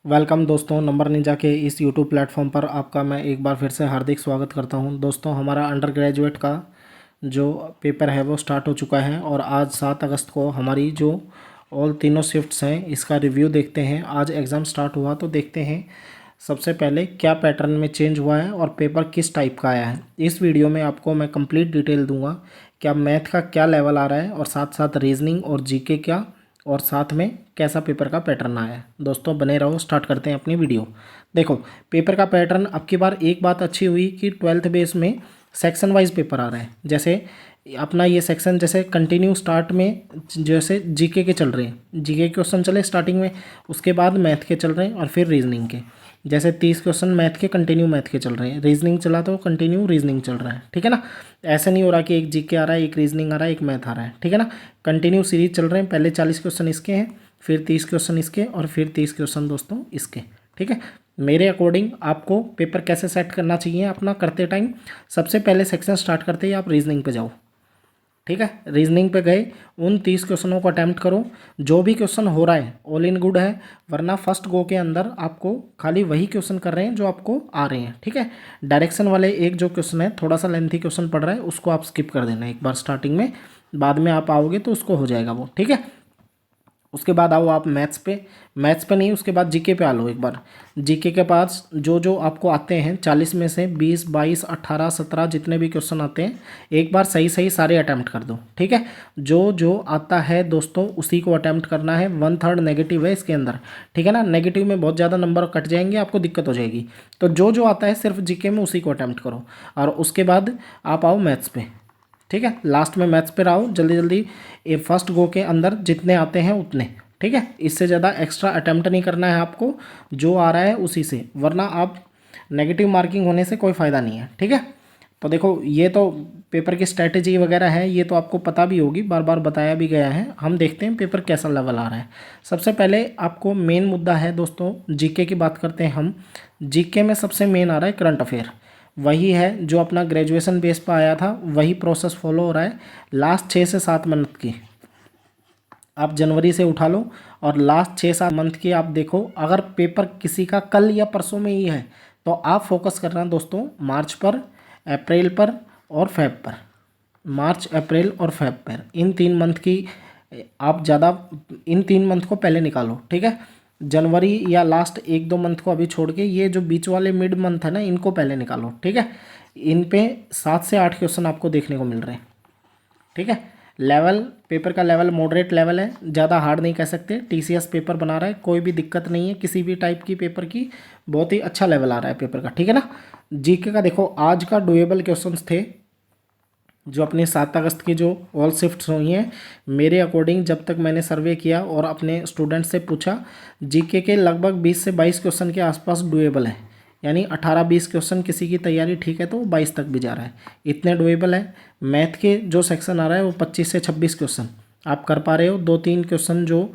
Welcome दोस्तों, number Ninja के इस यूट्यूब प्लेटफॉर्म पर आपका मैं एक बार फिर से हार्दिक स्वागत करता हूं। दोस्तों, हमारा अंडर ग्रेजुएट का जो पेपर है वो स्टार्ट हो चुका है और आज 7 अगस्त को हमारी जो ऑल तीनों शिफ्ट्स हैं इसका रिव्यू देखते हैं। आज एग्ज़ाम स्टार्ट हुआ तो देखते हैं सबसे पहले क्या पैटर्न में चेंज हुआ है और पेपर किस टाइप का आया है। इस वीडियो में आपको मैं कंप्लीट डिटेल दूंगा क्या मैथ का क्या लेवल आ रहा है और साथ साथ रीजनिंग और जीके क्या, और साथ में कैसा पेपर का पैटर्न आया है। दोस्तों बने रहो, स्टार्ट करते हैं अपनी वीडियो। देखो, पेपर का पैटर्न अब की बार एक बात अच्छी हुई कि 12th बेस में सेक्शन वाइज पेपर आ रहा है। जैसे अपना ये सेक्शन जैसे कंटिन्यू स्टार्ट में जैसे जीके के चल रहे हैं, जीके के क्वेश्चन चले स्टार्टिंग में, उसके बाद मैथ के चल रहे हैं और फिर रीजनिंग के। जैसे 30 क्वेश्चन मैथ के कंटिन्यू मैथ के चल रहे हैं, रीजनिंग चला तो कंटिन्यू रीजनिंग चल रहा है, ठीक है ना। ऐसे नहीं हो रहा कि एक जीके आ रहा है, एक रीजनिंग आ रहा है, एक मैथ आ रहा है, ठीक है ना। कंटिन्यू सीरीज चल रहे हैं, पहले 40 क्वेश्चन इसके हैं, फिर 30 क्वेश्चन इसके और फिर 30 क्वेश्चन दोस्तों इसके, ठीक है। मेरे अकॉर्डिंग आपको पेपर कैसे सेट करना चाहिए अपना करते टाइम, सबसे पहले सेक्शन स्टार्ट करते ही आप रीजनिंग पे जाओ, ठीक है। रीजनिंग पे गए, उन 30 क्वेश्चनों को अटैम्प्ट करो। जो भी क्वेश्चन हो रहा है ऑल इन गुड है, वरना फर्स्ट गो के अंदर आपको खाली वही क्वेश्चन कर रहे हैं जो आपको आ रहे हैं, ठीक है। डायरेक्शन वाले एक जो क्वेश्चन है, थोड़ा सा लेंथी क्वेश्चन पड़ रहा है, उसको आप स्किप कर देना एक बार स्टार्टिंग में, बाद में आप आओगे तो उसको हो जाएगा वो, ठीक है। उसके बाद आओ आप मैथ्स पे नहीं, उसके बाद जीके पे आ लो एक बार। जीके के पास जो जो आपको आते हैं 40 में से 20, 22, 18, 17 जितने भी क्वेश्चन आते हैं, एक बार सही सही सारे अटैम्प्ट कर दो, ठीक है। जो जो आता है दोस्तों उसी को अटैम्प्ट करना है। 1/3 नेगेटिव है इसके अंदर, ठीक है ना। नेगेटिव में बहुत ज़्यादा नंबर कट जाएंगे, आपको दिक्कत हो जाएगी। तो जो जो आता है सिर्फ जीके में उसी को अटैम्प्ट करो और उसके बाद आप आओ मैथ्स पे, ठीक है। लास्ट में मैथ्स पे आओ जल्दी जल्दी, ये फर्स्ट गो के अंदर जितने आते हैं उतने, ठीक है। इससे ज़्यादा एक्स्ट्रा अटैम्प्ट नहीं करना है आपको, जो आ रहा है उसी से, वरना आप नेगेटिव मार्किंग होने से कोई फ़ायदा नहीं है, ठीक है। तो देखो, ये तो पेपर की स्ट्रैटेजी वगैरह है, ये तो आपको पता भी होगी, बार बार बताया भी गया है। हम देखते हैं पेपर कैसा लेवल आ रहा है। सबसे पहले आपको मेन मुद्दा है दोस्तों, जीके की बात करते हैं हम। जीके में सबसे मेन आ रहा है करंट अफेयर, वही है जो अपना ग्रेजुएशन बेस पर आया था, वही प्रोसेस फॉलो हो रहा है। लास्ट 6 से 7 मंथ की आप जनवरी से उठा लो और लास्ट 6-7 मंथ की आप देखो। अगर पेपर किसी का कल या परसों में ही है तो आप फोकस करना दोस्तों मार्च पर, अप्रैल पर और फेब पर। मार्च, अप्रैल और फेब पर, इन 3 मंथ की आप ज़्यादा, इन 3 मंथ को पहले निकालो, ठीक है। जनवरी या लास्ट 1-2 मंथ को अभी छोड़ के ये जो बीच वाले मिड मंथ है ना, इनको पहले निकालो, ठीक है। इन पे 7 से 8 क्वेश्चन आपको देखने को मिल रहे हैं, ठीक है। लेवल, पेपर का लेवल मॉडरेट लेवल है, ज़्यादा हार्ड नहीं कह सकते। टीसीएस पेपर बना रहा है, कोई भी दिक्कत नहीं है किसी भी टाइप की पेपर की, बहुत ही अच्छा लेवल आ रहा है पेपर का, ठीक है ना। जीके का देखो, आज का डुएबल क्वेश्चंस थे जो अपने 7 अगस्त की जो ऑल शिफ्ट्स हुई हैं। मेरे अकॉर्डिंग जब तक मैंने सर्वे किया और अपने स्टूडेंट से पूछा, जीके के लगभग 20 से 22 क्वेश्चन के आसपास डुएबल है। यानी 18-20 क्वेश्चन किसी की तैयारी ठीक है तो 22 तक भी जा रहा है, इतने डुएबल है। मैथ के जो सेक्शन आ रहा है वो 25 से 26 क्वेश्चन आप कर पा रहे हो। 2-3 क्वेश्चन जो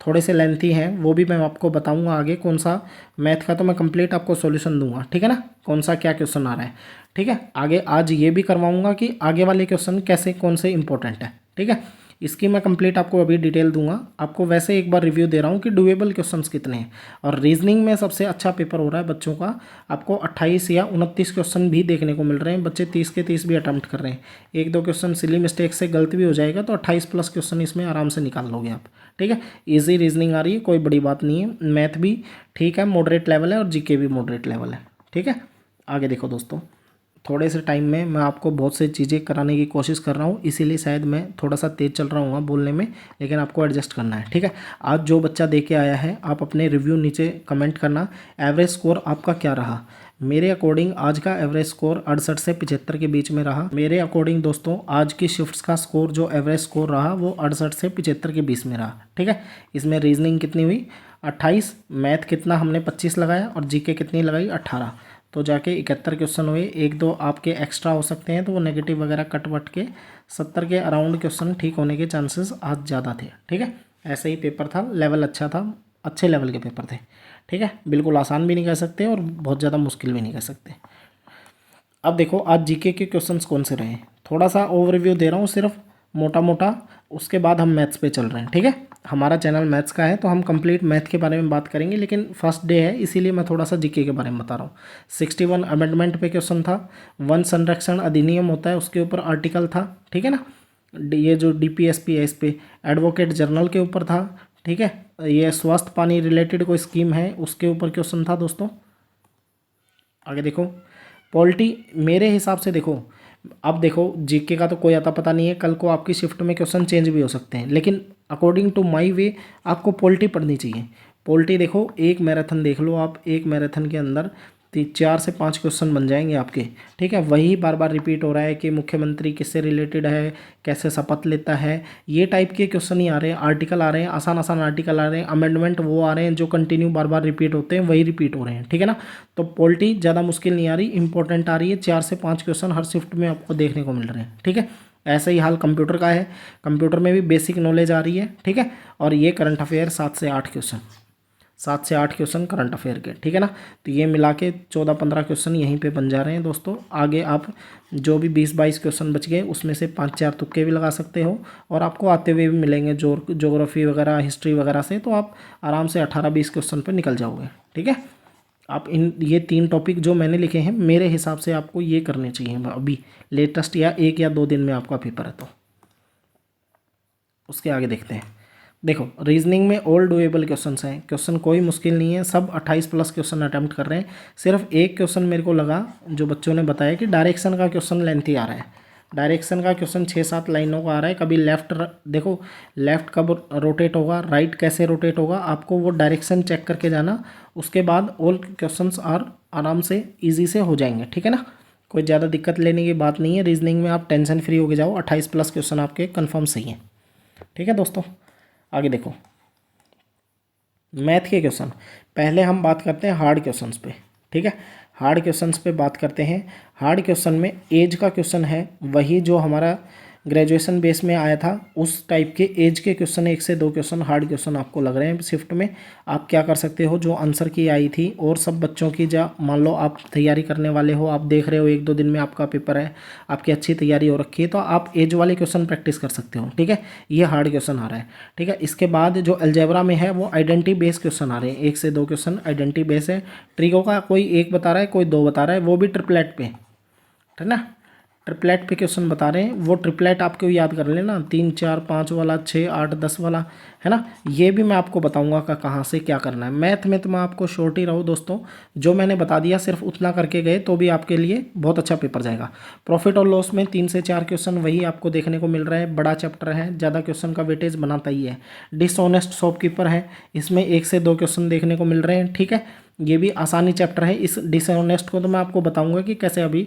थोड़े से लेंथी हैं वो भी मैं आपको बताऊंगा आगे, कौन सा मैथ का तो मैं कंप्लीट आपको सॉल्यूशन दूंगा, ठीक है ना, कौन सा क्या क्वेश्चन आ रहा है, ठीक है। आगे आज ये भी करवाऊंगा कि आगे वाले क्वेश्चन कैसे कौन से इंपॉर्टेंट है, ठीक है। इसकी मैं कंप्लीट आपको अभी डिटेल दूंगा। आपको वैसे एक बार रिव्यू दे रहा हूँ कि डुएबल क्वेश्चंस कितने हैं। और रीजनिंग में सबसे अच्छा पेपर हो रहा है बच्चों का, आपको 28 या 29 क्वेश्चन भी देखने को मिल रहे हैं। बच्चे 30 के 30 भी अटैम्प्ट कर रहे हैं। 1-2 क्वेश्चन सिली मिस्टेक से गलत भी हो जाएगा तो 28+ क्वेश्चन इसमें आराम से निकाल लोगे आप, ठीक है। ईजी रीजनिंग आ रही है, कोई बड़ी बात नहीं है। मैथ भी ठीक है, मॉडरेट लेवल है, और जीके भी मॉडरेट लेवल है, ठीक है। आगे देखो दोस्तों, थोड़े से टाइम में मैं आपको बहुत सी चीज़ें कराने की कोशिश कर रहा हूँ, इसीलिए शायद मैं थोड़ा सा तेज़ चल रहा हूँ बोलने में, लेकिन आपको एडजस्ट करना है, ठीक है। आज जो बच्चा दे के आया है, आप अपने रिव्यू नीचे कमेंट करना, एवरेज स्कोर आपका क्या रहा। मेरे अकॉर्डिंग आज का एवरेज स्कोर 68 से 75 के बीच में रहा। मेरे अकॉर्डिंग दोस्तों आज की शिफ्ट्स का स्कोर जो एवरेज स्कोर रहा वो 68 से 75 के बीच में रहा, ठीक है। इसमें रीजनिंग कितनी हुई 28, मैथ कितना हमने 25 लगाया और जीके कितनी लगाई 18, तो जाके 71 क्वेश्चन हुए। 1-2 आपके एक्स्ट्रा हो सकते हैं तो वो नेगेटिव वगैरह कट वट के 70 के अराउंड क्वेश्चन ठीक होने के चांसेस आज ज़्यादा थे, ठीक है। ऐसे ही पेपर था, लेवल अच्छा था, अच्छे लेवल के पेपर थे, ठीक है। बिल्कुल आसान भी नहीं कह सकते और बहुत ज़्यादा मुश्किल भी नहीं कह सकते। अब देखो आज जीके के क्वेश्चंस कौन से रहे, थोड़ा सा ओवरव्यू दे रहा हूँ सिर्फ मोटा मोटा, उसके बाद हम मैथ्स पे चल रहे हैं, ठीक है। हमारा चैनल मैथ्स का है तो हम कंप्लीट मैथ के बारे में बात करेंगे, लेकिन फर्स्ट डे है इसीलिए मैं थोड़ा सा जीके के बारे में बता रहा हूँ। 61 अमेंडमेंट पे क्वेश्चन था, वन संरक्षण अधिनियम होता है उसके ऊपर आर्टिकल था, ठीक है ना। ये जो डीपीएसपी है इस पे एडवोकेट जनरल के ऊपर था, ठीक है। ये स्वास्थ्य पानी रिलेटेड कोई स्कीम है उसके ऊपर क्वेश्चन था दोस्तों। आगे देखो पॉलिटी, मेरे हिसाब से देखो, अब देखो जीके का तो कोई आता पता नहीं है, कल को आपकी शिफ्ट में क्वेश्चन चेंज भी हो सकते हैं, लेकिन अकॉर्डिंग टू माय वे आपको पॉलिटी पढ़नी चाहिए। पॉलिटी देखो, एक मैराथन देख लो आप, एक मैराथन के अंदर 4 से 5 क्वेश्चन बन जाएंगे आपके, ठीक है। वही बार बार रिपीट हो रहा है कि मुख्यमंत्री किससे रिलेटेड है, कैसे शपथ लेता है, ये टाइप के क्वेश्चन ही आ रहे हैं, आर्टिकल आ रहे हैं, आसान आसान आर्टिकल आ रहे हैं, अमेंडमेंट वो आ रहे हैं जो कंटिन्यू बार बार रिपीट होते हैं, वही रिपीट हो रहे हैं, ठीक है ना। तो पॉलिटी ज़्यादा मुश्किल नहीं आ रही, इंपॉर्टेंट आ रही है, 4 से 5 क्वेश्चन हर शिफ्ट में आपको देखने को मिल रहे हैं, ठीक है। ऐसा ही हाल कंप्यूटर का है, कंप्यूटर में भी बेसिक नॉलेज आ रही है, ठीक है। और ये करंट अफेयर 7 से 8 क्वेश्चन, 7 से 8 क्वेश्चन करंट अफेयर के, ठीक है ना। तो ये मिला के 14-15 क्वेश्चन यहीं पे बन जा रहे हैं दोस्तों। आगे आप जो भी 20-22 क्वेश्चन बच गए उसमें से 5-4 तुक्के भी लगा सकते हो, और आपको आते हुए भी मिलेंगे ज्योग्राफी वगैरह, हिस्ट्री वगैरह से, तो आप आराम से 18-20 क्वेश्चन पर निकल जाओगे, ठीक है। आप ये 3 टॉपिक जो मैंने लिखे हैं मेरे हिसाब से आपको ये करने चाहिए अभी लेटेस्ट, या 1 या 2 दिन में आपका पेपर है तो। उसके आगे देखते हैं। देखो रीजनिंग में ऑल डुएबल क्वेश्चंस हैं, क्वेश्चन कोई मुश्किल नहीं है, सब 28+ क्वेश्चन अटैम्प्ट कर रहे हैं। सिर्फ एक क्वेश्चन मेरे को लगा जो बच्चों ने बताया कि डायरेक्शन का क्वेश्चन लेंथी आ रहा है। डायरेक्शन का क्वेश्चन 6-7 लाइनों का आ रहा है, कभी लेफ्ट देखो लेफ्ट कब रोटेट होगा, राइट कैसे रोटेट होगा, आपको वो डायरेक्शन चेक करके जाना। उसके बाद ऑल क्वेश्चंस आराम से ईजी से हो जाएंगे, ठीक है ना। कोई ज़्यादा दिक्कत लेने की बात नहीं है, रीजनिंग में आप टेंशन फ्री होके जाओ, 28+ क्वेश्चन आपके कन्फर्म सही हैं, ठीक है दोस्तों। आगे देखो मैथ के क्वेश्चन, पहले हम बात करते हैं हार्ड क्वेश्चंस पे, ठीक है। हार्ड क्वेश्चंस पे बात करते हैं। हार्ड क्वेश्चन में एज का क्वेश्चन है, वही जो हमारा ग्रेजुएशन बेस में आया था उस टाइप के एज के क्वेश्चन, 1 से 2 क्वेश्चन हार्ड क्वेश्चन आपको लग रहे हैं शिफ्ट में। आप क्या कर सकते हो, जो आंसर की आई थी और सब बच्चों की, जा मान लो आप तैयारी करने वाले हो, आप देख रहे हो 1-2 दिन में आपका पेपर है, आपकी अच्छी तैयारी हो रखी है, तो आप एज वाले क्वेश्चन प्रैक्टिस कर सकते हो, ठीक है। ये हार्ड क्वेश्चन आ रहा है, ठीक है। इसके बाद जो अलजेब्रा में है वो आइडेंटिटी बेस्ड क्वेश्चन आ रहे हैं, 1 से 2 क्वेश्चन आइडेंटिटी बेस है। ट्रिको का कोई 1 बता रहा है, कोई 2 बता रहा है, वो भी ट्रिपलेट पे, ठीक है ना। ट्रिपलेट पे क्वेश्चन बता रहे हैं, वो ट्रिपलेट आपको याद कर लेना, 3, 4, 5 वाला, 6, 8, 10 वाला, है ना। ये भी मैं आपको बताऊंगा का कहाँ से क्या करना है। मैथ में तो मैं आपको शॉर्ट ही रहूँ दोस्तों, जो मैंने बता दिया सिर्फ उतना करके गए तो भी आपके लिए बहुत अच्छा पेपर जाएगा। प्रॉफिट और लॉस में 3 से 4 क्वेश्चन वही आपको देखने को मिल रहा है, बड़ा चैप्टर है, ज़्यादा क्वेश्चन का वेटेज बनाता ही है। डिसऑनेस्ट शॉपकीपर है, इसमें 1 से 2 क्वेश्चन देखने को मिल रहे हैं, ठीक है। ये भी आसानी चैप्टर है। इस डिसऑनेस्ट को तो मैं आपको बताऊँगा कि कैसे अभी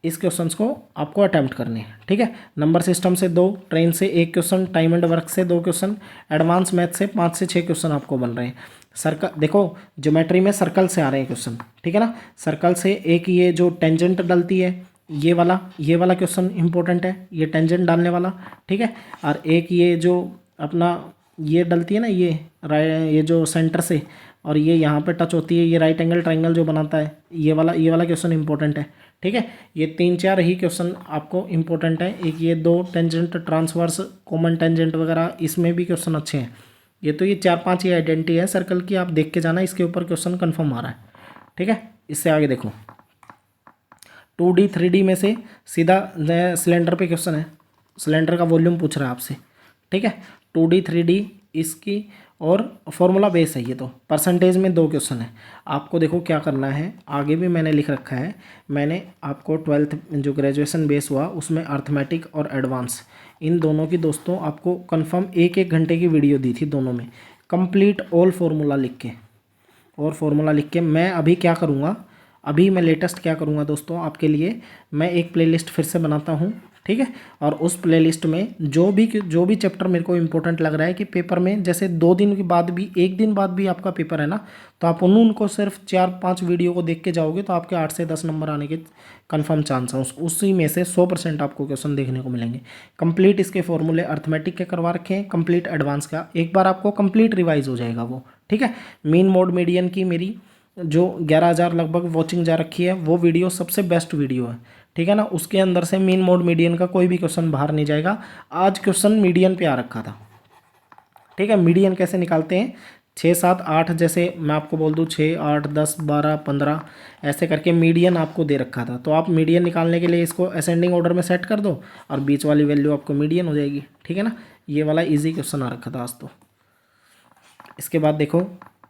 इस क्वेश्चंस को आपको अटैम्प्ट करने हैं, ठीक है। नंबर सिस्टम से 2, ट्रेन से 1 क्वेश्चन, टाइम एंड वर्क से 2 क्वेश्चन, एडवांस मैथ से 5 से 6 क्वेश्चन आपको बन रहे हैं। सर्कल देखो, ज्योमेट्री में सर्कल से आ रहे हैं क्वेश्चन, ठीक है ना। सर्कल से एक ये जो टेंजेंट डलती है, ये वाला क्वेश्चन इंपॉर्टेंट है, ये टेंजेंट डालने वाला, ठीक है। और एक ये जो अपना ये डलती है ना, ये जो सेंटर से और ये यहाँ पे टच होती है, ये राइट एंगल ट्रायंगल जो बनाता है, ये वाला क्वेश्चन इंपॉर्टेंट है, ठीक है। ये 3-4 ही क्वेश्चन आपको इंपॉर्टेंट है। एक ये 2 टेंजेंट, ट्रांसवर्स, कॉमन टेंजेंट वगैरह, इसमें भी क्वेश्चन अच्छे हैं। ये तो ये 4-5 ही आइडेंटिटी है सर्कल की, आप देख के जाना, इसके ऊपर क्वेश्चन कन्फर्म आ रहा है, ठीक है। इससे आगे देखो 2D 3D में से सीधा सिलेंडर पे क्वेश्चन है, सिलेंडर का वॉल्यूम पूछ रहा है आपसे, ठीक है। 2D 3D इसकी और फॉर्मूला बेस है। ये तो परसेंटेज में 2 क्वेश्चन है। आपको देखो क्या करना है, आगे भी मैंने लिख रखा है, मैंने आपको 12th जो ग्रेजुएशन बेस हुआ उसमें अर्थमेटिक और एडवांस, इन दोनों की दोस्तों आपको कंफर्म 1-1 घंटे की वीडियो दी थी दोनों में, कंप्लीट ऑल फार्मूला लिख के, और फार्मूला लिख के मैं अभी क्या करूँगा, अभी मैं लेटेस्ट क्या करूँगा दोस्तों आपके लिए, मैं एक प्लेलिस्ट फिर से बनाता हूँ, ठीक है। और उस प्लेलिस्ट में जो भी चैप्टर मेरे को इंपॉर्टेंट लग रहा है कि पेपर में जैसे 2 दिन के बाद भी, 1 दिन बाद भी आपका पेपर है ना, तो आप उनको सिर्फ 4-5 वीडियो को देख के जाओगे तो आपके 8 से 10 नंबर आने के कंफर्म चांस हैं। उसी में से 100% आपको क्वेश्चन देखने को मिलेंगे। कंप्लीट इसके फॉर्मूले अर्थमेटिक के करवा रखे हैं, कंप्लीट एडवांस का एक बार आपको कंप्लीट रिवाइज हो जाएगा वो, ठीक है। मीन मोड मीडियन की मेरी जो 11,000 लगभग वॉचिंग जा रखी है, वो वीडियो सबसे बेस्ट वीडियो है, ठीक है ना। उसके अंदर से मीन मोड मीडियन का कोई भी क्वेश्चन बाहर नहीं जाएगा। आज क्वेश्चन मीडियन पे आ रखा था, ठीक है। मीडियन कैसे निकालते हैं, 6 7 8, जैसे मैं आपको बोल दूँ 6 8 10 12 15 ऐसे करके मीडियन आपको दे रखा था, तो आप मीडियन निकालने के लिए इसको असेंडिंग ऑर्डर में सेट कर दो और बीच वाली वैल्यू आपको मीडियन हो जाएगी। ठीक है ना, ये वाला इजी क्वेश्चन आ रखा था आज तो। इसके बाद देखो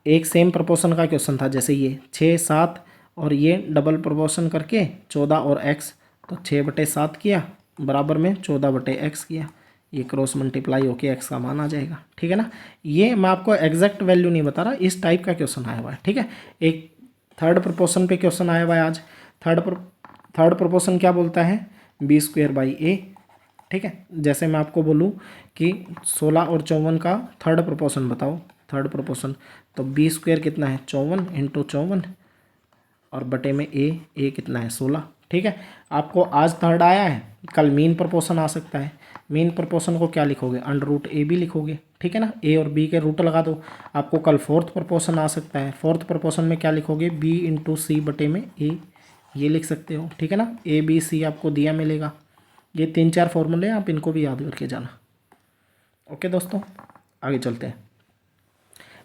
एक सेम प्रोपोर्शन का क्वेश्चन था, जैसे ये 6 7 और ये डबल प्रोपोर्शन करके 14 और x, तो 6/7 किया बराबर में 14/x किया, ये क्रॉस मल्टीप्लाई होके x का मान आ जाएगा। ठीक है ना, ये मैं आपको एग्जैक्ट वैल्यू नहीं बता रहा, इस टाइप का क्वेश्चन आया हुआ है। ठीक है, एक थर्ड प्रोपोर्शन पे क्वेश्चन आया हुआ है आज। थर्ड प्रोपोर्शन क्या बोलता है, b²/a। ठीक है, जैसे मैं आपको बोलूँ कि 16 और 54 का थर्ड प्रोपोर्शन बताओ, थर्ड प्रोपोर्शन, तो b² कितना है 54 × 54 और बटे में a कितना है 16। ठीक है, आपको आज थर्ड आया है, कल मीन प्रोपोर्शन आ सकता है। मीन प्रोपोर्शन को क्या लिखोगे, √ab लिखोगे। ठीक है ना, a और b के रूट लगा दो। आपको कल फोर्थ प्रोपोर्शन आ सकता है, फोर्थ प्रोपोर्शन में क्या लिखोगे, b × c बटे में a, ये लिख सकते हो। ठीक है ना, a b c आपको दिया मिलेगा। ये 3 4 फॉर्मूले आप इनको भी याद करके जाना। ओके दोस्तों, आगे चलते हैं।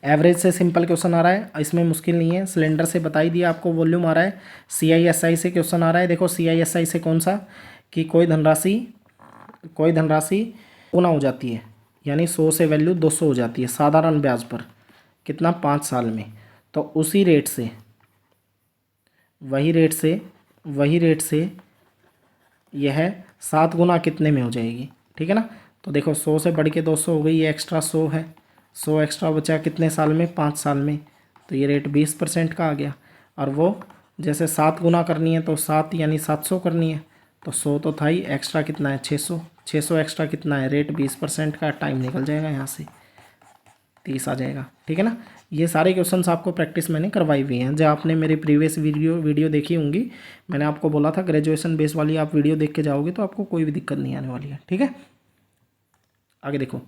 एवरेज से सिंपल क्वेश्चन आ रहा है, इसमें मुश्किल नहीं है। सिलेंडर से बता ही दिया आपको, वॉल्यूम आ रहा है। CISI से क्वेश्चन आ रहा है। देखो CISI से कौन सा, कि कोई धनराशि गुना हो जाती है, यानी 100 से वैल्यू 200 हो जाती है साधारण ब्याज पर, कितना 5 साल में, तो उसी रेट से वही रेट से यह 7 गुना कितने में हो जाएगी। ठीक है ना, तो देखो 100 से बढ़ के 200 हो गई, ये एक्स्ट्रा 100 है, 100 एक्स्ट्रा बचा कितने साल में, 5 साल में, तो ये रेट 20% का आ गया। और वो जैसे 7 गुना करनी है तो 7 यानी 700 करनी है, तो 100 तो था ही, एक्स्ट्रा कितना है 600 एक्स्ट्रा कितना है, रेट 20% का, टाइम निकल जाएगा यहाँ से 30 आ जाएगा। ठीक है ना, ये सारे क्वेश्चंस आपको प्रैक्टिस मैंने करवाई हुई हैं। जब आपने मेरी प्रीवियस वीडियो देखी होंगी, मैंने आपको बोला था ग्रेजुएशन बेस वाली आप वीडियो देख के जाओगे तो आपको कोई भी दिक्कत नहीं आने वाली है। ठीक है, आगे देखो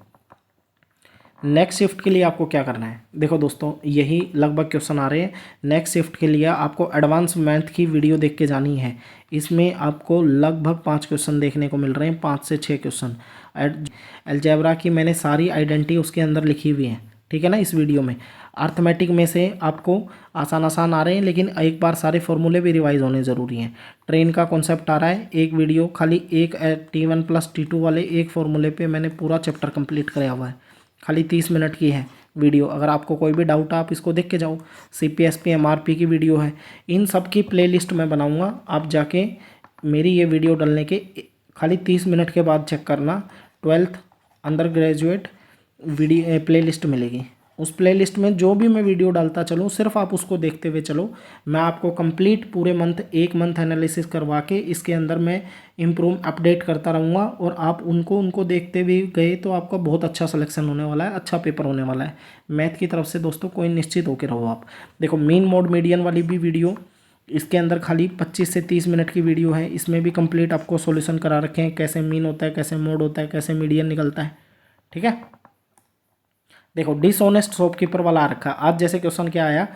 नेक्स्ट शिफ्ट के लिए आपको क्या करना है। देखो दोस्तों, यही लगभग क्वेश्चन आ रहे हैं। नेक्स्ट शिफ्ट के लिए आपको एडवांस मैथ की वीडियो देख के जानी है। इसमें आपको लगभग 5 क्वेश्चन देखने को मिल रहे हैं, 5 से 6 क्वेश्चन। अलजेब्रा की मैंने सारी आइडेंटिटी उसके अंदर लिखी हुई है। ठीक है ना, इस वीडियो में अर्थमेटिक में से आपको आसान आ रहे हैं, लेकिन एक बार सारे फॉर्मूले भी रिवाइज होने ज़रूरी हैं। ट्रेन का कॉन्सेप्ट आ रहा है, एक वीडियो खाली एक T1 + T2 वाले एक फॉर्मूले पे मैंने पूरा चैप्टर कंप्लीट कराया हुआ है, खाली 30 मिनट की है वीडियो। अगर आपको कोई भी डाउट है आप इसको देख के जाओ। CPSP MRP की वीडियो है, इन सब की प्लेलिस्ट मैं बनाऊंगा, आप जाके मेरी ये वीडियो डालने के खाली 30 मिनट के बाद चेक करना, 12th under graduate video playlist मिलेगी। उस प्लेलिस्ट में जो भी मैं वीडियो डालता चलूँ, सिर्फ आप उसको देखते हुए चलो। मैं आपको कंप्लीट पूरे मंथ, एक मंथ एनालिसिस करवा के इसके अंदर मैं इम्प्रूव अपडेट करता रहूँगा, और आप उनको देखते हुए गए तो आपका बहुत अच्छा सिलेक्शन होने वाला है, अच्छा पेपर होने वाला है मैथ की तरफ से। दोस्तों कोई निश्चित होकर रहो आप। देखो मीन मोड मीडियन वाली भी वीडियो, इसके अंदर खाली 25 से 30 मिनट की वीडियो है, इसमें भी कंप्लीट आपको सॉल्यूशन करा रखे हैं, कैसे मीन होता है, कैसे मोड होता है, कैसे मीडियन निकलता है। ठीक है, देखो डिसऑनेस्ट शॉपकीपर वाला आ रखा। आज जैसे क्वेश्चन क्या आया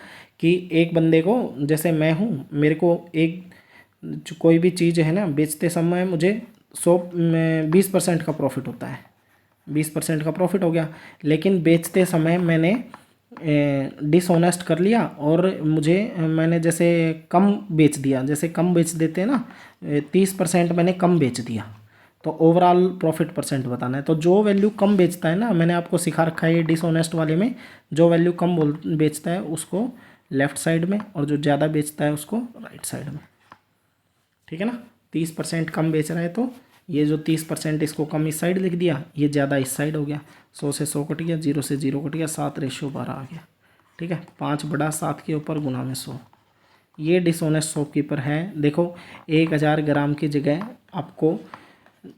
कि एक बंदे को, जैसे मैं हूँ, मेरे को एक कोई भी चीज़ है ना, बेचते समय मुझे 20% का प्रॉफिट होता है, 20% का प्रॉफिट हो गया, लेकिन बेचते समय मैंने डिसऑनेस्ट कर लिया और मैंने जैसे कम बेच दिया, जैसे कम बेच देते हैं ना, 30% मैंने कम बेच दिया, तो ओवरऑल प्रॉफिट परसेंट बताना है। तो जो वैल्यू कम बेचता है ना, मैंने आपको सिखा रखा है ये डिसऑनेस्ट वाले में, जो वैल्यू कम बेचता है उसको लेफ्ट साइड में, और जो ज़्यादा बेचता है उसको राइट साइड में। ठीक है ना, 30% कम बेच रहा है तो ये जो 30% इसको कम इस साइड लिख दिया, ये ज़्यादा इस साइड हो गया, 100 से 100 कट गया, 0 से 0 कट गया, 7:12 आ गया। ठीक है, 5/7 के ऊपर गुना में 100, ये डिसऑनेस्ट शॉपकीपर है। देखो 1000 ग्राम की जगह आपको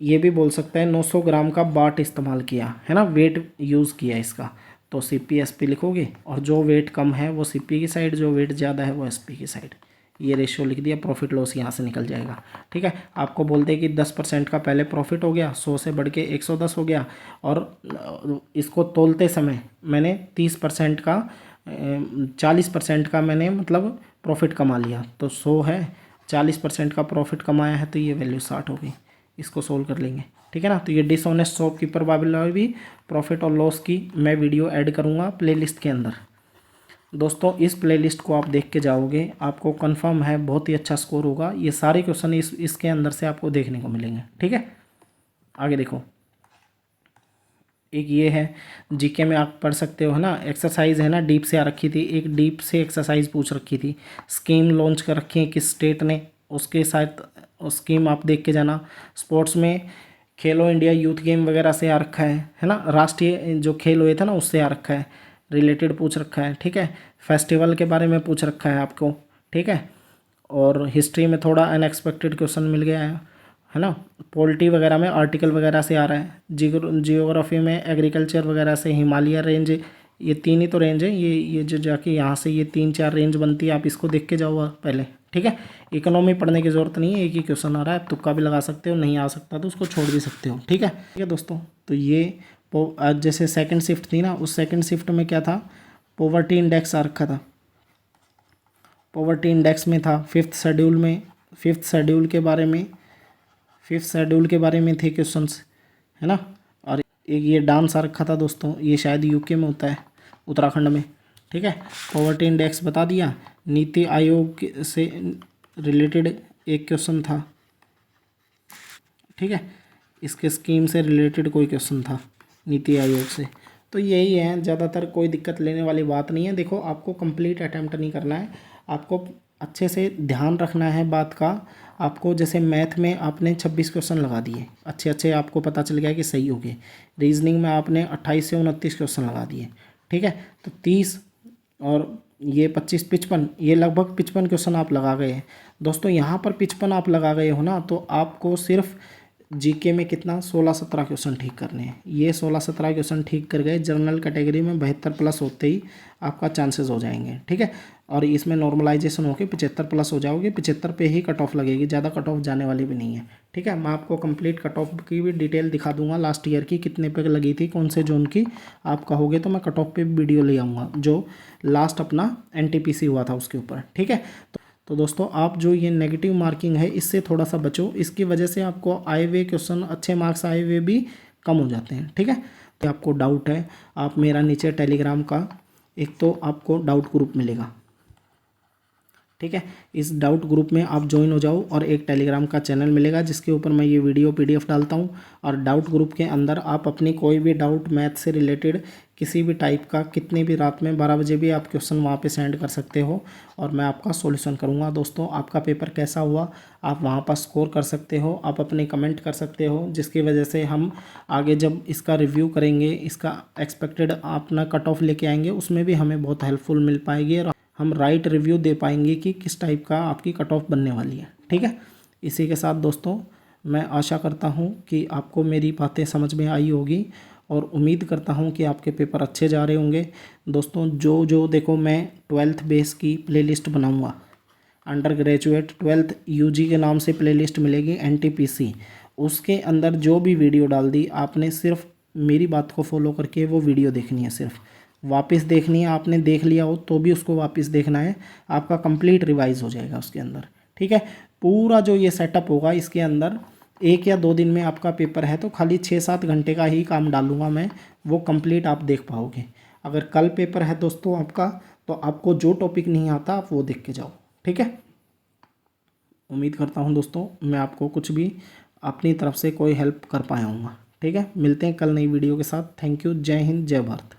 ये भी बोल सकता है 900 ग्राम का बाट इस्तेमाल किया है ना, वेट यूज़ किया इसका, तो CPSP लिखोगे, और जो वेट कम है वो CP की साइड, जो वेट ज़्यादा है वो SP की साइड, ये रेशियो लिख दिया, प्रॉफिट लॉस यहाँ से निकल जाएगा। ठीक है, आपको बोलते हैं कि 10% का पहले प्रॉफिट हो गया, 100 से बढ़ के 110 हो गया, और इसको तोलते समय मैंने 30% का 40% का मैंने मतलब प्रॉफिट कमा लिया, तो 100 है, 40% का प्रॉफिट कमाया है, तो ये वैल्यू 60 हो गई। इसको सोल्व कर लेंगे। ठीक है ना। तो ये डिसऑनेस्ट शॉपकीपर वाला भी प्रॉफिट और लॉस की मैं वीडियो ऐड करूँगा प्लेलिस्ट के अंदर। दोस्तों इस प्लेलिस्ट को आप देख के जाओगे, आपको कंफर्म है बहुत ही अच्छा स्कोर होगा। ये सारे क्वेश्चन इसके अंदर से आपको देखने को मिलेंगे। ठीक है, आगे देखो। एक ये है जीके में आप पढ़ सकते हो, है ना। एक्सरसाइज है ना, डीप से आ रखी थी, एक डीप से एक्सरसाइज पूछ रखी थी। स्कीम लॉन्च कर रखी है किस स्टेट ने, उसके साथ स्कीम आप देख के जाना। स्पोर्ट्स में खेलो इंडिया यूथ गेम वगैरह से आ रखा है ना। राष्ट्रीय जो खेल हुए थे ना उससे आ रखा है, रिलेटेड पूछ रखा है। ठीक है, फेस्टिवल के बारे में पूछ रखा है आपको। ठीक है, और हिस्ट्री में थोड़ा अनएक्सपेक्टेड क्वेश्चन मिल गया है ना। पॉलिटी वगैरह में आर्टिकल वगैरह से आ रहा है। जियोग्राफी में एग्रीकल्चर वगैरह से हिमालय रेंज, ये तीन ही तो रेंज है। ये जो जाके यहाँ से ये 3-4 रेंज बनती है, आप इसको देख के जाओ पहले। ठीक है, इकोनॉमी पढ़ने की ज़रूरत नहीं है, एक ही क्वेश्चन आ रहा है, तुक्का भी लगा सकते हो, नहीं आ सकता तो उसको छोड़ भी सकते हो। ठीक है दोस्तों। तो ये जैसे सेकंड शिफ्ट थी ना, उस सेकंड शिफ्ट में क्या था, पॉवर्टी इंडेक्स आ रखा था। पॉवर्टी इंडेक्स में था फिफ्थ शेड्यूल के बारे में थे क्वेश्चंस, है ना। और एक ये डांस आ रखा था दोस्तों, ये शायद यूके में होता है, उत्तराखंड में। ठीक है, पॉवर्टी इंडेक्स बता दिया। नीति आयोग से रिलेटेड एक क्वेश्चन था। ठीक है, इसके स्कीम से रिलेटेड कोई क्वेश्चन था नीति आयोग से। तो यही है, ज़्यादातर कोई दिक्कत लेने वाली बात नहीं है। देखो आपको कंप्लीट अटैम्प्ट नहीं करना है, आपको अच्छे से ध्यान रखना है बात का। आपको जैसे मैथ में आपने 26 क्वेश्चन लगा दिए, अच्छे आपको पता चल गया कि सही हो गए। रीजनिंग में आपने 28 से 29 क्वेश्चन लगा दिए। ठीक है, तो 30 और ये 25, 55, ये लगभग 55 क्वेश्चन आप लगा गए हैं दोस्तों। यहाँ पर 55 आप लगा गए हो ना, तो आपको सिर्फ जीके में कितना 16-17 क्वेश्चन ठीक करने हैं। ये 16-17 क्वेश्चन ठीक कर गए, जनरल कैटेगरी में 72 प्लस होते ही आपका चांसेस हो जाएंगे। ठीक है, और इसमें नॉर्मलाइजेशन होकर 75 प्लस हो जाओगे। 75 पे ही कट ऑफ लगेगी, ज़्यादा कट ऑफ जाने वाली भी नहीं है। ठीक है, मैं आपको कंप्लीट कट ऑफ की भी डिटेल दिखा दूंगा, लास्ट ईयर की कितने पे लगी थी, कौन से जोन की। आप कहोगे तो मैं कट ऑफ पे भी वीडियो ले आऊँगा, जो लास्ट अपना NTPC हुआ था उसके ऊपर। ठीक है, तो दोस्तों आप जो ये नेगेटिव मार्किंग है इससे थोड़ा सा बचो, इसकी वजह से आपको आए हुए क्वेश्चन, अच्छे मार्क्स आए हुए भी कम हो जाते हैं। ठीक है, तो आपको डाउट है, आप मेरा नीचे टेलीग्राम का एक तो आपको डाउट ग्रुप मिलेगा। ठीक है, इस डाउट ग्रुप में आप ज्वाइन हो जाओ, और एक टेलीग्राम का चैनल मिलेगा जिसके ऊपर मैं ये वीडियो PDF डालता हूँ। और डाउट ग्रुप के अंदर आप अपनी कोई भी डाउट मैथ से रिलेटेड किसी भी टाइप का, कितने भी रात में 12 बजे भी आप क्वेश्चन वहाँ पे सेंड कर सकते हो, और मैं आपका सॉल्यूशन करूँगा। दोस्तों आपका पेपर कैसा हुआ आप वहाँ पर स्कोर कर सकते हो, आप अपने कमेंट कर सकते हो, जिसकी वजह से हम आगे जब इसका रिव्यू करेंगे, इसका एक्सपेक्टेड अपना कट ऑफ लेके आएंगे, उसमें भी हमें बहुत हेल्पफुल मिल पाएगी, और हम राइट रिव्यू दे पाएंगे कि किस टाइप का आपकी कट ऑफ बनने वाली है। ठीक है, इसी के साथ दोस्तों मैं आशा करता हूँ कि आपको मेरी बातें समझ में आई होगी, और उम्मीद करता हूँ कि आपके पेपर अच्छे जा रहे होंगे। दोस्तों जो देखो, मैं 12th बेस की प्लेलिस्ट बनाऊँगा, अंडर ग्रेजुएट 12th UG के नाम से प्लेलिस्ट मिलेगी NTPC। उसके अंदर जो भी वीडियो डाल दी आपने, सिर्फ मेरी बात को फॉलो करके वो वीडियो देखनी है, सिर्फ वापस देखनी है। आपने देख लिया हो तो भी उसको वापस देखना है, आपका कंप्लीट रिवाइज हो जाएगा उसके अंदर। ठीक है, पूरा जो ये सेटअप होगा इसके अंदर 1 या 2 दिन में आपका पेपर है, तो खाली 6-7 घंटे का ही काम डालूंगा मैं, वो कंप्लीट आप देख पाओगे। अगर कल पेपर है दोस्तों आपका, तो आपको जो टॉपिक नहीं आता आप वो देख के जाओ। ठीक है, उम्मीद करता हूँ दोस्तों मैं आपको कुछ भी अपनी तरफ से कोई हेल्प कर पाया हूँगा। ठीक है, मिलते हैं कल नई वीडियो के साथ। थैंक यू, जय हिंद, जय भारत।